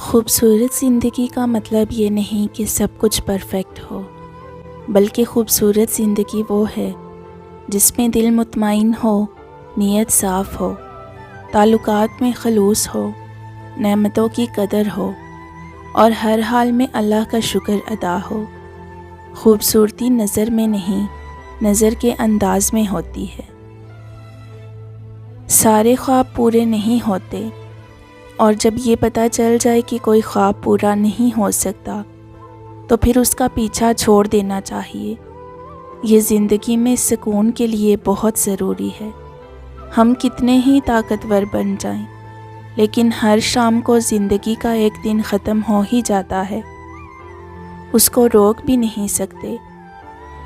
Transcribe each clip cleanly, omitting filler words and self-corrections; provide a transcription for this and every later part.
خوبصورت زندگی کا مطلب یہ نہیں کہ سب کچھ پرفیکٹ ہو، بلکہ خوبصورت زندگی وہ ہے جس میں دل مطمئن ہو، نیت صاف ہو، تعلقات میں خلوص ہو، نعمتوں کی قدر ہو اور ہر حال میں اللہ کا شکر ادا ہو۔ خوبصورتی نظر میں نہیں، نظر کے انداز میں ہوتی ہے۔ سارے خواب پورے نہیں ہوتے، اور جب یہ پتہ چل جائے کہ کوئی خواب پورا نہیں ہو سکتا تو پھر اس کا پیچھا چھوڑ دینا چاہیے۔ یہ زندگی میں سکون کے لیے بہت ضروری ہے۔ ہم کتنے ہی طاقتور بن جائیں، لیکن ہر شام کو زندگی کا ایک دن ختم ہو ہی جاتا ہے، اس کو روک بھی نہیں سکتے۔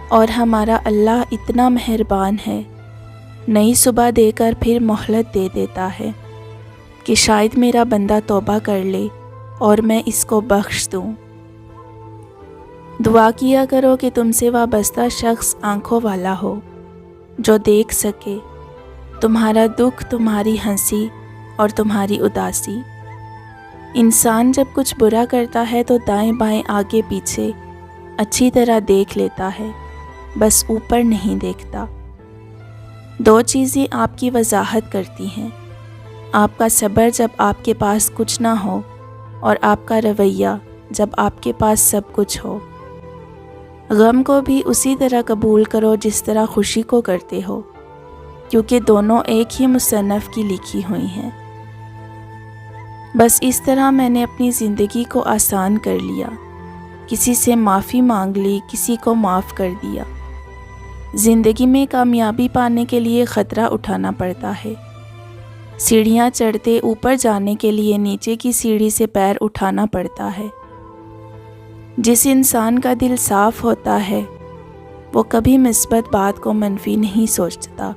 اور ہمارا اللہ اتنا مہربان ہے، نئی صبح دے کر پھر مہلت دے دیتا ہے کہ شاید میرا بندہ توبہ کر لے اور میں اس کو بخش دوں۔ دعا کیا کرو کہ تم سے وابستہ شخص آنکھوں والا ہو، جو دیکھ سکے تمہارا دکھ، تمہاری ہنسی اور تمہاری اداسی۔ انسان جب کچھ برا کرتا ہے تو دائیں بائیں آگے پیچھے اچھی طرح دیکھ لیتا ہے، بس اوپر نہیں دیکھتا۔ دو چیزیں آپ کی وضاحت کرتی ہیں: آپ کا صبر جب آپ کے پاس کچھ نہ ہو، اور آپ کا رویہ جب آپ کے پاس سب کچھ ہو۔ غم کو بھی اسی طرح قبول کرو جس طرح خوشی کو کرتے ہو، کیونکہ دونوں ایک ہی مصنف کی لکھی ہوئی ہیں۔ بس اس طرح میں نے اپنی زندگی کو آسان کر لیا، کسی سے معافی مانگ لی، کسی کو معاف کر دیا۔ زندگی میں کامیابی پانے کے لیے خطرہ اٹھانا پڑتا ہے۔ سیڑھیاں چڑھتے اوپر جانے کے لیے نیچے کی سیڑھی سے پیر اٹھانا پڑتا ہے۔ جس انسان کا دل صاف ہوتا ہے وہ کبھی مثبت بات کو منفی نہیں سوچتا۔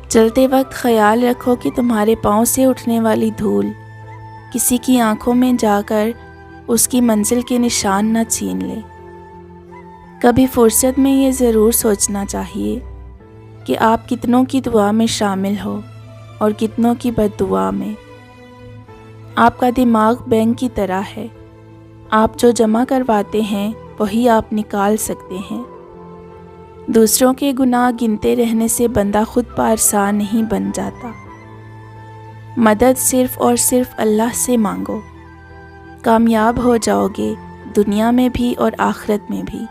چلتے وقت خیال رکھو کہ تمہارے پاؤں سے اٹھنے والی دھول کسی کی آنکھوں میں جا کر اس کی منزل کے نشان نہ چھین لے۔ کبھی فرصت میں یہ ضرور سوچنا چاہیے کہ آپ کتنوں کی دعا میں شامل ہو اور کتنوں کی بد دعا میں۔ آپ کا دماغ بینک کی طرح ہے، آپ جو جمع کرواتے ہیں وہی آپ نکال سکتے ہیں۔ دوسروں کے گناہ گنتے رہنے سے بندہ خود پارسا نہیں بن جاتا۔ مدد صرف اور صرف اللہ سے مانگو، کامیاب ہو جاؤ گے دنیا میں بھی اور آخرت میں بھی۔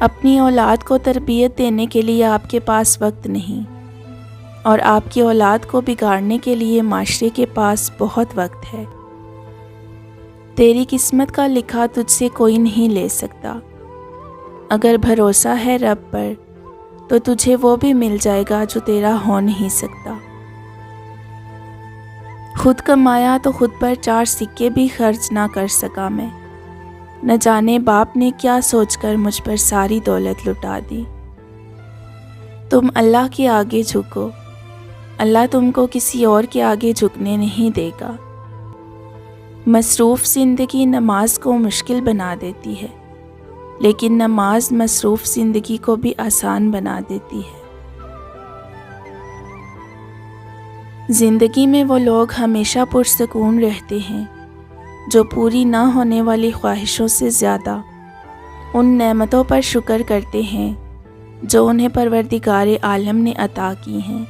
اپنی اولاد کو تربیت دینے کے لیے آپ کے پاس وقت نہیں، اور آپ کی اولاد کو بگاڑنے کے لیے معاشرے کے پاس بہت وقت ہے۔ تیری قسمت کا لکھا تجھ سے کوئی نہیں لے سکتا۔ اگر بھروسہ ہے رب پر تو تجھے وہ بھی مل جائے گا جو تیرا ہو نہیں سکتا۔ خود کمایا تو خود پر 4 سکے بھی خرچ نہ کر سکا میں، نہ جانے باپ نے کیا سوچ کر مجھ پر ساری دولت لٹا دی۔ تم اللہ کے آگے جھکو، اللہ تم کو کسی اور کے آگے جھکنے نہیں دے گا۔ مصروف زندگی نماز کو مشکل بنا دیتی ہے، لیکن نماز مصروف زندگی کو بھی آسان بنا دیتی ہے۔ زندگی میں وہ لوگ ہمیشہ پرسکون رہتے ہیں جو پوری نہ ہونے والی خواہشوں سے زیادہ ان نعمتوں پر شکر کرتے ہیں جو انہیں پروردگار عالم نے عطا کی ہیں۔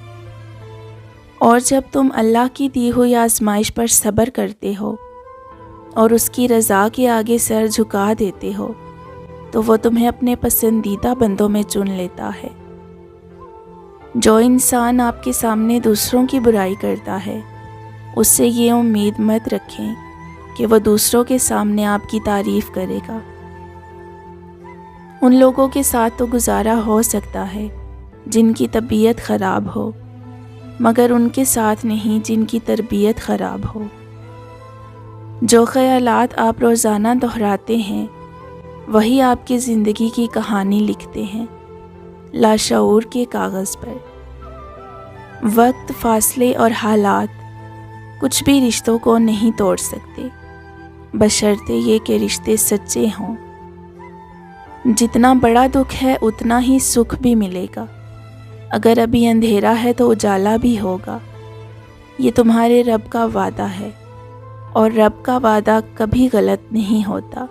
اور جب تم اللہ کی دی ہوئی آزمائش پر صبر کرتے ہو اور اس کی رضا کے آگے سر جھکا دیتے ہو تو وہ تمہیں اپنے پسندیدہ بندوں میں چن لیتا ہے۔ جو انسان آپ کے سامنے دوسروں کی برائی کرتا ہے، اس سے یہ امید مت رکھیں کہ وہ دوسروں کے سامنے آپ کی تعریف کرے گا۔ ان لوگوں کے ساتھ تو گزارا ہو سکتا ہے جن کی طبیعت خراب ہو، مگر ان کے ساتھ نہیں جن کی تربیت خراب ہو۔ جو خیالات آپ روزانہ دہراتے ہیں وہی آپ کی زندگی کی کہانی لکھتے ہیں، لاشعور کے کاغذ پر۔ وقت، فاصلے اور حالات کچھ بھی رشتوں کو نہیں توڑ سکتے، بشرطے یہ کہ رشتے سچے ہوں۔ جتنا بڑا دکھ ہے اتنا ہی سکھ بھی ملے گا۔ اگر ابھی اندھیرا ہے تو اجالا بھی ہوگا۔ یہ تمہارے رب کا وعدہ ہے۔ اور رب کا وعدہ کبھی غلط نہیں ہوتا۔